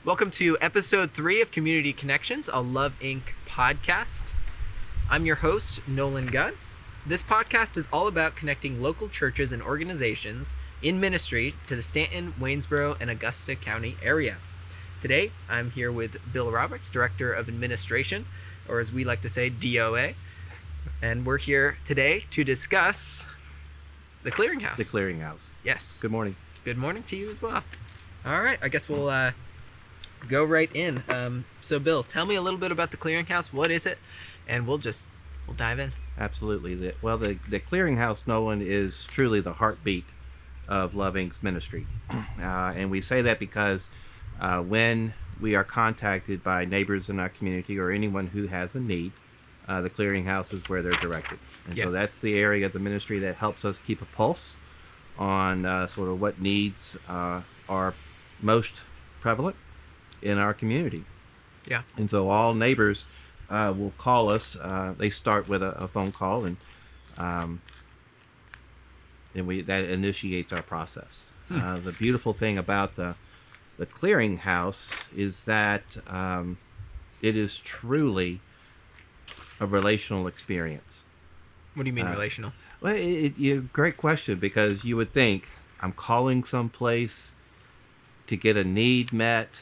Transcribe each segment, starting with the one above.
Welcome to episode 3 of Community Connections, a Love Inc. podcast. I'm your host, Nolan Gunn. This podcast is all about connecting local churches and organizations in ministry to the Staunton, Waynesboro, and Augusta County area. Today, I'm here with Bill Roberts, Director of Administration, or as we like to say, DOA. And we're here today to discuss the Clearinghouse. The Clearinghouse. Yes. Good morning. Good morning to you as well. All right, I guess we'll go right in. So Bill, tell me a little bit about the Clearinghouse. What is it? And we'll dive in. Absolutely. The Clearinghouse, Nolan, is truly the heartbeat of Love Inc.'s ministry. And we say that because when we are contacted by neighbors in our community or anyone who has a need, the Clearinghouse is where they're directed. And so that's the area of the ministry that helps us keep a pulse on sort of what needs are most prevalent in our community. Yeah. And so all neighbors will call us. They start with a phone call, and that initiates our process. The beautiful thing about the Clearinghouse is that it is truly a relational experience. What do you mean relational? Well, great question, because you would think I'm calling someplace to get a need met.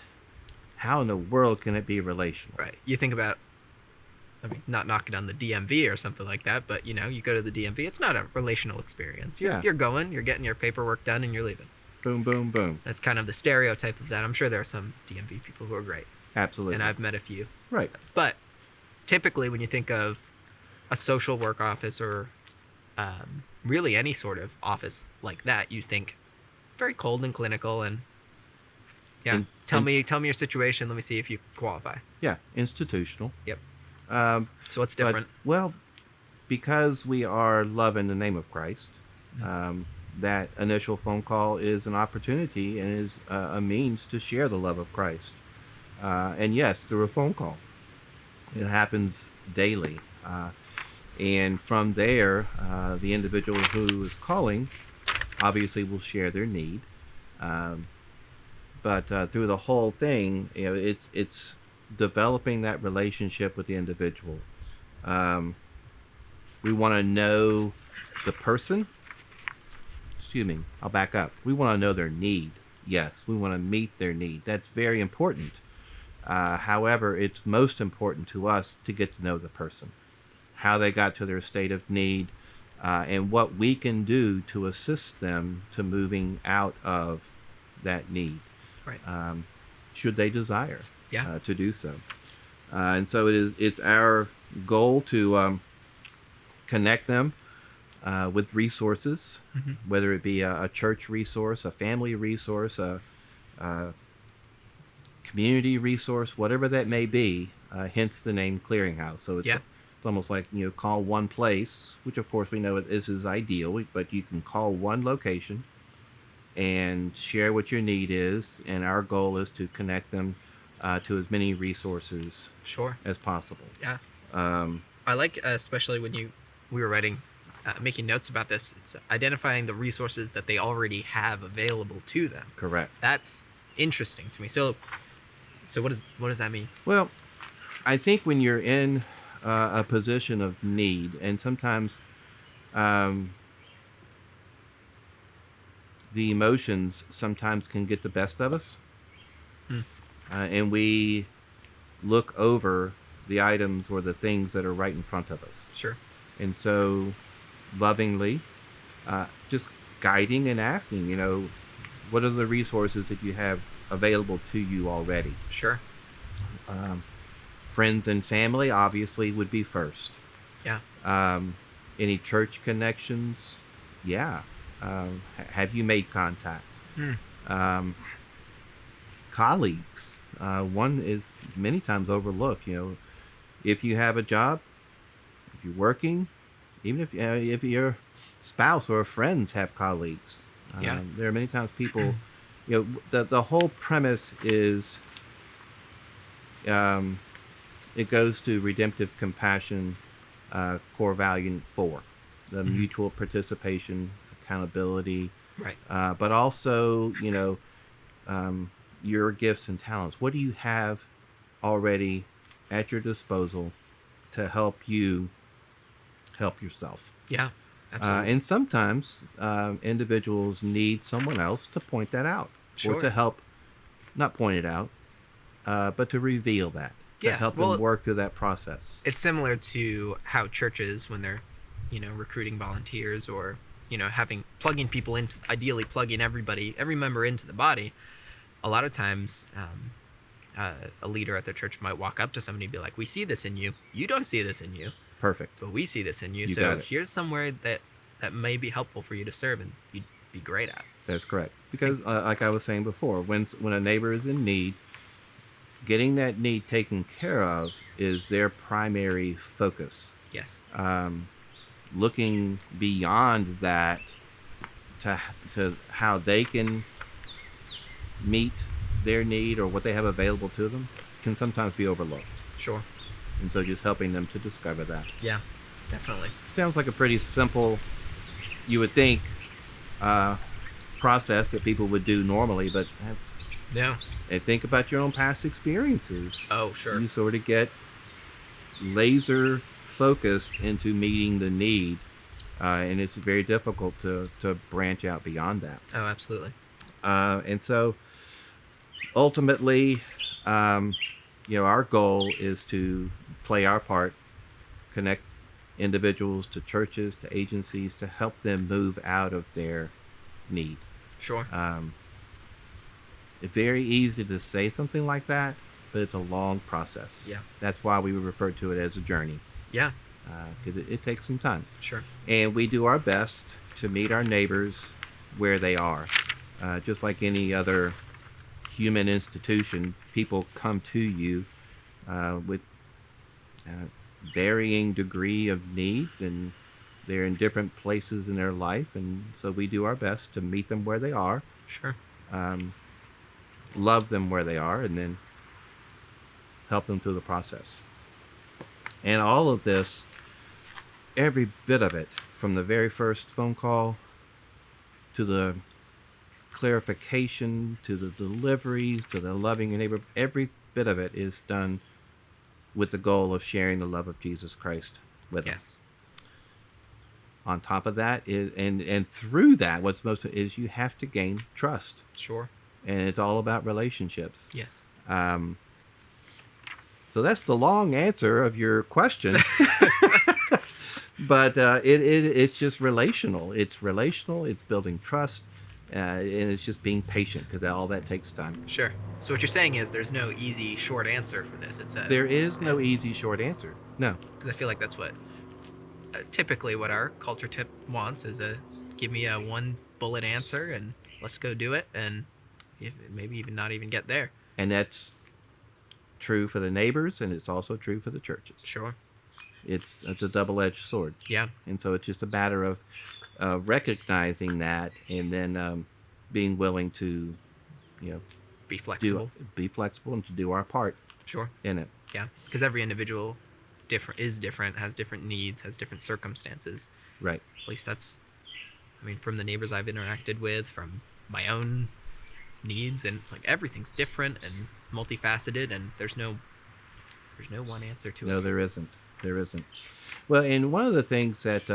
How in the world can it be relational? Right. You think about, not knocking on the DMV or something like that, but you go to the DMV, it's not a relational experience. You're getting your paperwork done, and you're leaving. Boom, boom, boom. That's kind of the stereotype of that. I'm sure there are some DMV people who are great. Absolutely. And I've met a few. Right. But typically when you think of a social work office or really any sort of office like that, you think very cold and clinical and tell me your situation. Let me see if you qualify. Yeah, institutional. Yep. So what's different? Because we are love in the name of Christ, that initial phone call is an opportunity and is a means to share the love of Christ. And yes, through a phone call. It happens daily. And from there, the individual who is calling obviously will share their need. But through the whole thing, it's developing that relationship with the individual. We want to know the person. Excuse me, I'll back up. We want to know their need. Yes, we want to meet their need. That's very important. However, it's most important to us to get to know the person, how they got to their state of need, and what we can do to assist them to moving out of that need. Right. Should they desire to do so. And so it's our goal to connect them with resources, whether it be a church resource, a family resource, a community resource, whatever that may be, hence the name Clearinghouse. So it's almost like, call one place, which of course we know this is ideal, but you can call one location and share what your need is, and our goal is to connect them to as many resources as possible. Yeah. I like, especially when we were making notes about this, it's identifying the resources that they already have available to them. Correct. That's interesting to me. So what does that mean? Well, I think when you're in a position of need, and sometimes the emotions sometimes can get the best of us, and we look over the items or the things that are right in front of us. Sure. And so lovingly, just guiding and asking, what are the resources that you have available to you already? Sure. Friends and family obviously would be first. Yeah. Any church connections? Yeah. Have you made contact? Colleagues. One is many times overlooked. If you have a job, if you're working, even if your spouse or friends have colleagues, there are many times people. The whole premise is it goes to redemptive compassion, core value 4, the mutual participation, accountability, right? But also, your gifts and talents? What do you have already at your disposal to help you help yourself? Yeah, absolutely. And sometimes individuals need someone else to point that out or Sure. to help, not point it out, but to reveal that, to Yeah. help them Well, work through that process. it's similar to how churches, when they're, recruiting volunteers or, plugging people into, ideally plugging every member into the body. A lot of times, a leader at the church might walk up to somebody and be like, "We see this in you. You don't see this in you, Perfect. but we see this in you. You So got it. here's somewhere that may be helpful for you to serve and you'd be great at." That's correct. Because, like I was saying before, when a neighbor is in need, getting that need taken care of is their primary focus. Yes. Looking beyond that to how they can meet their need or what they have available to them can sometimes be overlooked. Sure. And so just helping them to discover that. Yeah, definitely. Sounds like a pretty simple, you would think, process that people would do normally, but Yeah. and think about your own past experiences. Oh, sure. You sort of get laser focused into meeting the need, and it's very difficult to branch out beyond that. Oh, absolutely. And so ultimately, our goal is to play our part, connect individuals to churches, to agencies, to help them move out of their need. Sure. It's very easy to say something like that, but it's a long process. Yeah. That's why we would refer to it as a journey, Yeah. because it takes some time. Sure. And we do our best to meet our neighbors where they are. Just like any other human institution, people come to you with varying degree of needs, and they're in different places in their life, and so we do our best to meet them where they are, Sure. love them where they are, and then help them through the process. And all of this, every bit of it, from the very first phone call to the clarification to the deliveries to the loving your neighbor, every bit of it is done with the goal of sharing the love of Jesus Christ with them. Yes. On top of that is, and through that, what's most is you have to gain trust, Sure. and it's all about relationships. Yes. So that's the long answer of your question. But it's just relational. It's relational. It's building trust, and it's just being patient, because all that takes time. Sure. So what you're saying is there's no easy short answer for this. It's a There is no easy short answer. No. because I feel like that's what typically what our culture tip wants is give me a one bullet answer and let's go do it, and maybe even not even get there. And that's true for the neighbors, and it's also true for the churches. Sure. It's a double-edged sword. Yeah. And so it's just a matter of recognizing that, and then being willing to, Be flexible. be flexible and to do our part Sure. in it. Yeah. Because every individual is different, has different needs, has different circumstances. Right. At least from the neighbors I've interacted with, from my own needs, and it's like everything's different and multifaceted, and there's no one answer to it. No, there isn't. There isn't. Well, and one of the things that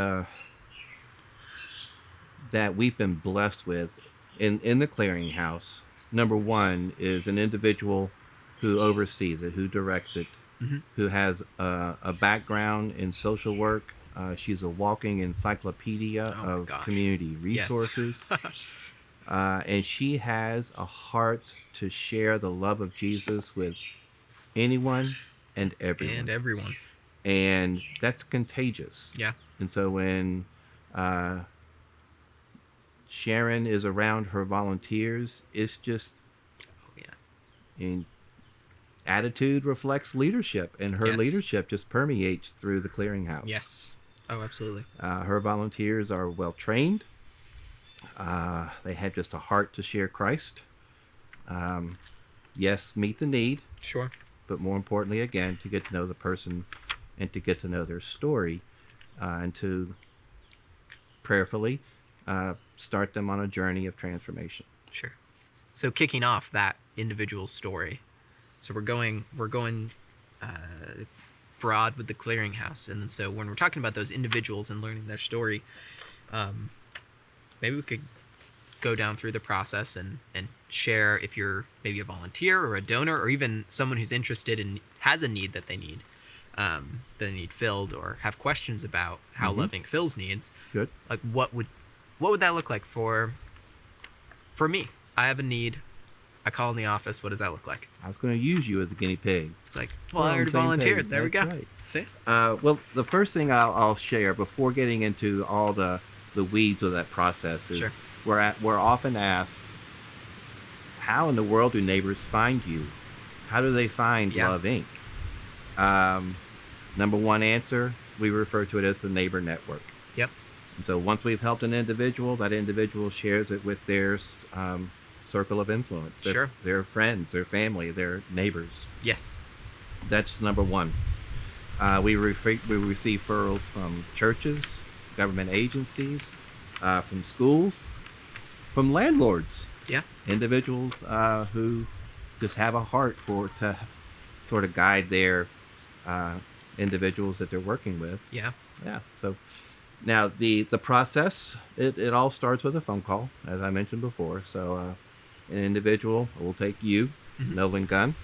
that we've been blessed with in the Clearinghouse, number one, is an individual who oversees it, who directs it, Mm-hmm. who has a background in social work. She's a walking encyclopedia Oh my of gosh. community Yes. resources. And she has a heart to share the love of Jesus with anyone and everyone. And everyone. And that's contagious. Yeah. And so when Sharon is around her volunteers, it's just, Oh, yeah. in attitude reflects leadership, and her Yes. leadership just permeates through the Clearinghouse. Yes. Oh, absolutely. Her volunteers are well trained. They have just a heart to share Christ. Yes, meet the need, Sure. but more importantly, again, to get to know the person and to get to know their story, and to prayerfully start them on a journey of transformation. Sure. So kicking off that individual story. So we're going broad with the Clearinghouse, and then so when we're talking about those individuals and learning their story, maybe we could go down through the process and share if you're maybe a volunteer or a donor or even someone who's interested in has a need that they need filled or have questions about how Love Inc. fills needs. Good. Like what would that look like for me? I have a need. I call in the office. What does that look like? I was going to use you as a guinea pig. It's like, well, I already volunteered. There we go. Right. See? Well, the first thing I'll share before getting into all the weeds of that process is Sure. we're often asked, how in the world do neighbors find you? How do they find Love Inc.? Number one answer, we refer to it as the neighbor network. Yep. And so once we've helped an individual, that individual shares it with their circle of influence. Their friends, their family, their neighbors. Yes. That's number one. We receive referrals from churches, government agencies, from schools, from landlords. Yeah. Individuals who just have a heart to sort of guide their individuals that they're working with. Yeah. Yeah. So now the process, it all starts with a phone call, as I mentioned before. So an individual will take you, Nolan Gunn.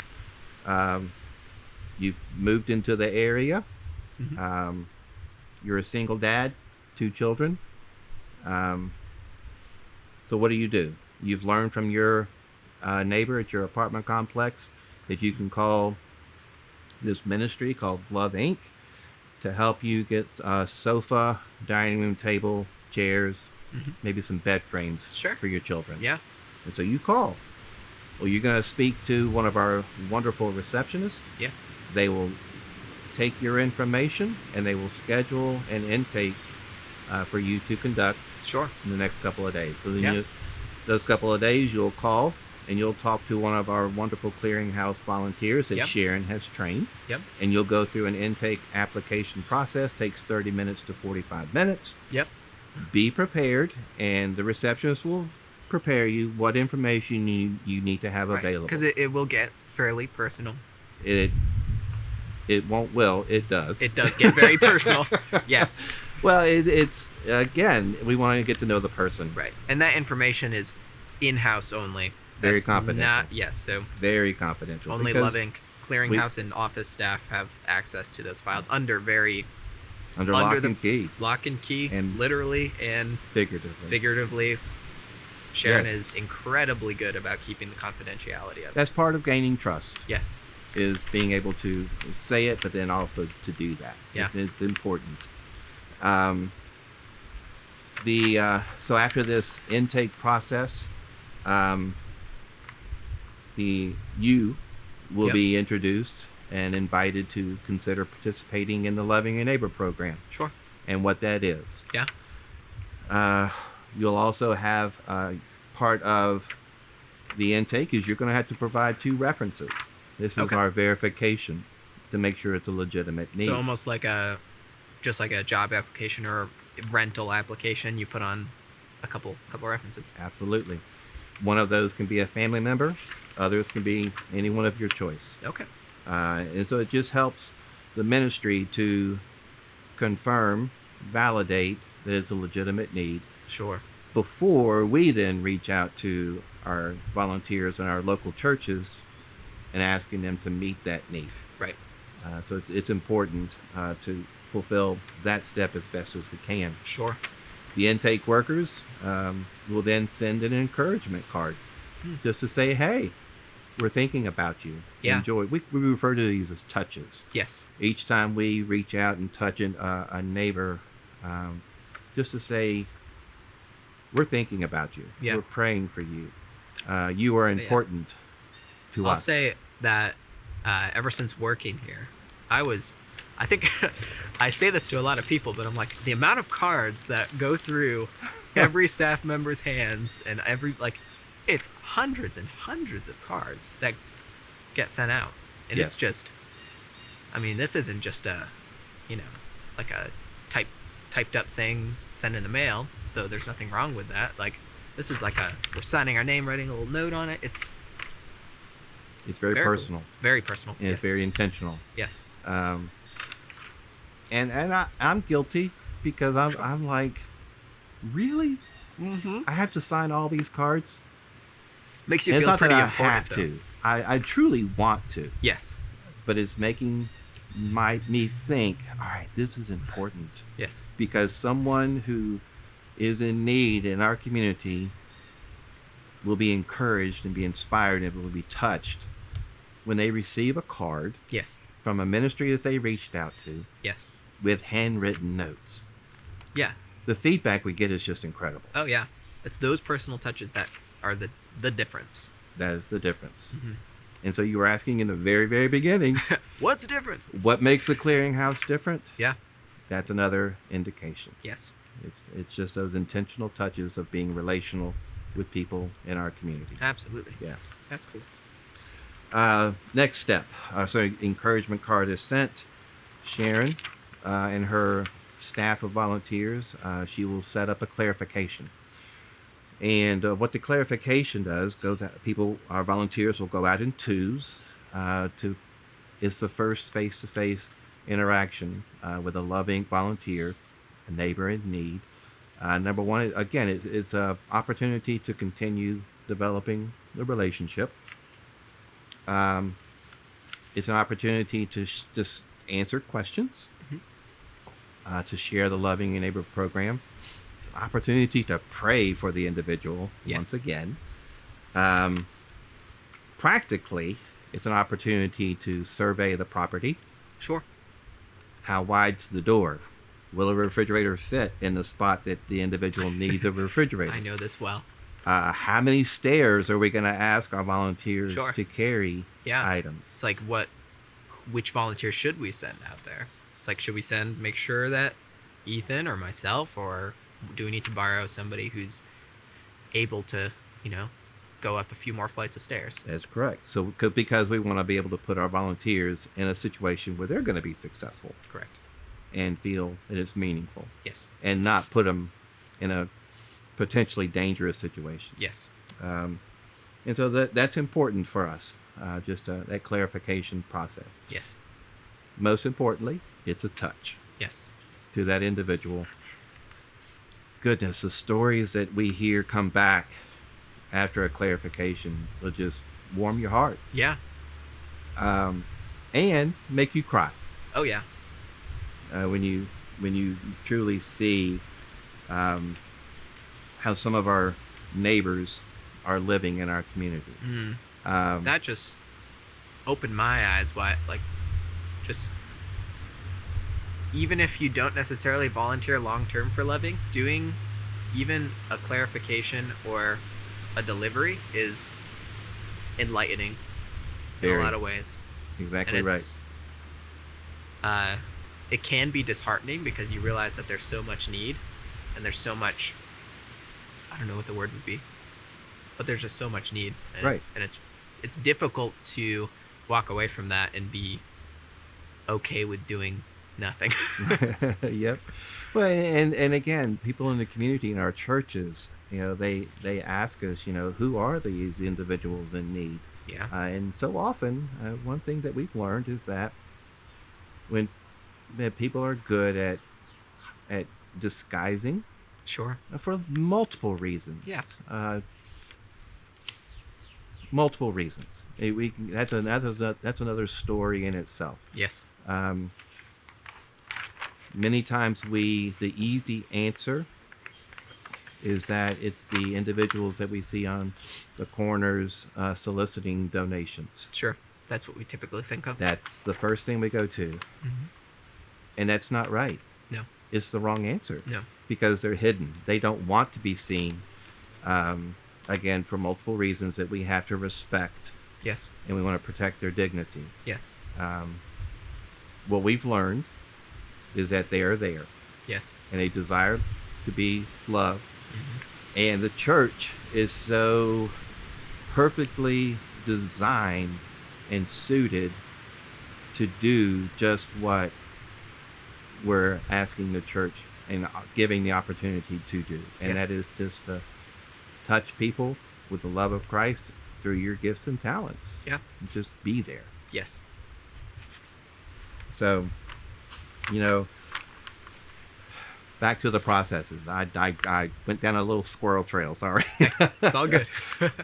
You've moved into the area. You're a single dad, 2 children. So what do? You've learned from your neighbor at your apartment complex that you can call this ministry called Love Inc. to help you get a sofa, dining room table, chairs, maybe some bed frames for your children. Yeah. And so you call. Well, you're going to speak to one of our wonderful receptionists. Yes. They will take your information and they will schedule an intake for you to conduct in the next couple of days. So then those couple of days you'll call and you'll talk to one of our wonderful Clearinghouse volunteers that Sharon has trained. Yep. And you'll go through an intake application process. Takes 30 minutes to 45 minutes. Yep. Be prepared, and the receptionist will prepare you what information you need to have available. Because it will get fairly personal. It does. It does get very personal. Yes. Well, it's again, we want to get to know the person. Right. And that information is in-house only. Very confidential. So very confidential. Only Love Inc. Clearinghouse and office staff have access to those files under lock and key. Lock and key, and literally and figuratively. Sharon is incredibly good about keeping the confidentiality of it. That's part of gaining trust. Yes. Is being able to say it, but then also to do that. Yeah. It's important. So after this intake process, you will be introduced and invited to consider participating in the Loving Your Neighbor program. Sure. And what that is. Yeah. You'll also have part of the intake is you're going to have to provide 2 references. This is our verification to make sure it's a legitimate need. So almost like just like a job application or a rental application, you put on a couple references. Absolutely. One of those can be a family member. Others can be anyone of your choice. Okay. And so it just helps the ministry to confirm, validate that it's a legitimate need. Sure. Before we then reach out to our volunteers and our local churches and asking them to meet that need. Right. So it's important to fulfill that step as best as we can. Sure. The intake workers will then send an encouragement card just to say, hey, we're thinking about you. Yeah. Enjoy. We refer to these as touches. Yes. Each time we reach out and touch a neighbor, just to say, we're thinking about you. Yeah. We're praying for you. You are important to us. I'll say that ever since working here, I think I say this to a lot of people, but I'm like, the amount of cards that go through every staff member's hands and it's hundreds and hundreds of cards that get sent out. And it's just, this isn't just like a typed up thing sent in the mail, though there's nothing wrong with that. Like, This is like we're signing our name, writing a little note on it. It's very cool. personal. Very personal. And it's very intentional. Yes. And I'm guilty because I'm like, really? Mm-hmm. I have to sign all these cards? Makes you And feel it's not pretty that I important. have though. to. I truly want to. Yes. But it's making me think, all right, this is important. Yes. Because someone who is in need in our community will be encouraged and be inspired and will be touched when they receive a card Yes. from a ministry that they reached out to Yes. with handwritten notes. Yeah. The feedback we get is just incredible. Oh yeah. It's those personal touches that are the difference. That is the difference. Mm-hmm. And so you were asking in the very, very beginning, What's different? what makes the Clearinghouse different? Yeah. That's another indication. Yes. It's just those intentional touches of being relational with people in our community. Absolutely. Yeah. That's cool. Next step. Encouragement card is sent. Sharon and her staff of volunteers, she will set up a clarification. And what the clarification does, our volunteers will go out in twos. It's the first face-to-face interaction with a loving volunteer, a neighbor in need. Number one, again, it's an opportunity to continue developing the relationship. It's an opportunity to just answer questions, to share the Loving Your Neighbor program. It's an opportunity to pray for the individual once again. Practically, it's an opportunity to survey the property. Sure. How wide's the door? Will a refrigerator fit in the spot that the individual needs a refrigerator? I know this well. How many stairs are we going to ask our volunteers to carry items? It's like which volunteer should we send out there? It's like, should we make sure that Ethan or myself, or do we need to borrow somebody who's able to, go up a few more flights of stairs? That's correct. So because we want to be able to put our volunteers in a situation where they're going to be successful. Correct. And feel that it's meaningful. Yes. And not put them in a potentially dangerous situation. Yes. And so that's important for us, that clarification process. Yes. Most importantly, it's a touch. Yes. To that individual. Goodness, the stories that we hear come back after a clarification will just warm your heart. Yeah. And make you cry. Oh yeah. When you truly see how some of our neighbors are living in our community. That just opened my eyes wide. Just even if you don't necessarily volunteer long-term for Loving, doing even a clarification or a delivery is enlightening in a lot of ways. Exactly right. It can be disheartening because you realize that there's so much need and there's so much, I don't know what the word would be, but there's just so much need. And right. It's difficult to walk away from that and be okay with doing nothing. Yep. Well, and again, people in the community, in our churches, they ask us, who are these individuals in need? Yeah. And so often, one thing that we've learned is that that people are good at disguising. Sure. For multiple reasons. Yeah. Multiple reasons. That's another story in itself. Yes. Many times the easy answer is that it's the individuals that we see on the corners soliciting donations. Sure. That's what we typically think of. That's the first thing we go to. Mm-hmm. And that's not right. No. It's the wrong answer. No. Because they're hidden. They don't want to be seen. Again, for multiple reasons that we have to respect. Yes. And we want to protect their dignity. Yes. What we've learned is that they are there. Yes. And they desire to be loved. Mm-hmm. And the church is so perfectly designed and suited to do just what we're asking the church and giving the opportunity to do. And yes. that is just to touch people with the love of Christ through your gifts and talents. Yeah. Just be there. Yes. So, back to the processes. I went down a little squirrel trail. Sorry. It's all good.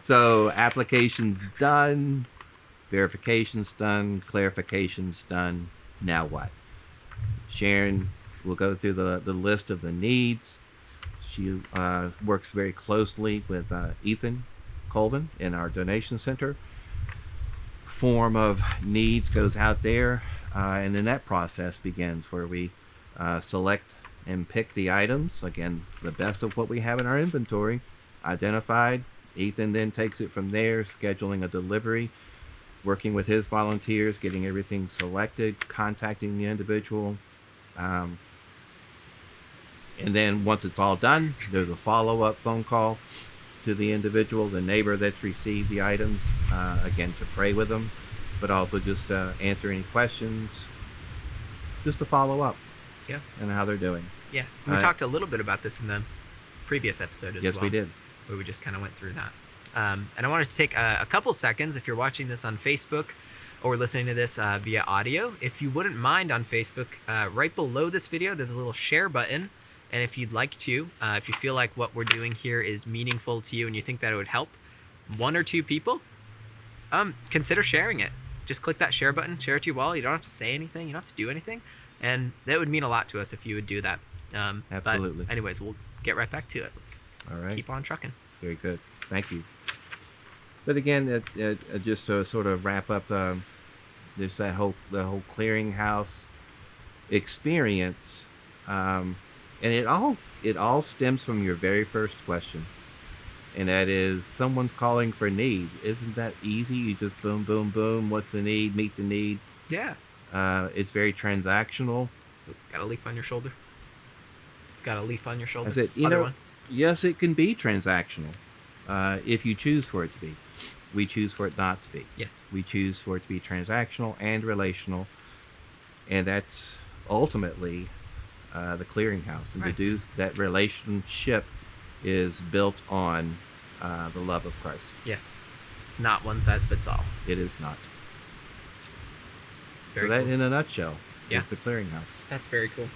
So, applications done, verifications done, clarifications done. Now what? Sharon will go through the list of the needs. She works very closely with Ethan Colvin in our donation center. Form of needs goes out there, and then that process begins where we select and pick the items. Again, the best of what we have in our inventory, identified. Ethan then takes it from there, scheduling a delivery, working with his volunteers, getting everything selected, contacting the individual. And then once it's all done, there's a follow-up phone call to the individual, the neighbor that's received the items, again, to pray with them, but also just answer any questions, just to follow up. Yeah. And how they're doing. Yeah. We talked a little bit about this in the previous episode as well. Yes, we did. Where we just kind of went through that. And I wanted to take a couple seconds, if you're watching this on Facebook or listening to this via audio, if you wouldn't mind on Facebook, right below this video, there's a little share button. And if you'd like to, if you feel like what we're doing here is meaningful to you and you think that it would help one or two people, consider sharing it. Just click that share button, share it to your wall. You don't have to say anything. You don't have to do anything. And that would mean a lot to us if you would do that. Absolutely. But anyways, we'll get right back to it. Let's all right. keep on trucking. Very good. Thank you. But again, just to sort of wrap up, there's the whole clearinghouse experience, and it all stems from your very first question, and that is someone's calling for need. Isn't that easy? You just boom, boom, boom. What's the need? Meet the need. Yeah. It's very transactional. Got a leaf on your shoulder. Got a leaf on your shoulder. I said, yes, it can be transactional if you choose for it to be. We choose for it not to be. Yes. We choose for it to be transactional and relational, and that's ultimately the clearinghouse. And right. That relationship is built on the love of Christ. Yes. It's not one size fits all. It is not. Very so that, cool. in a nutshell, Yeah. is the clearinghouse. That's very cool.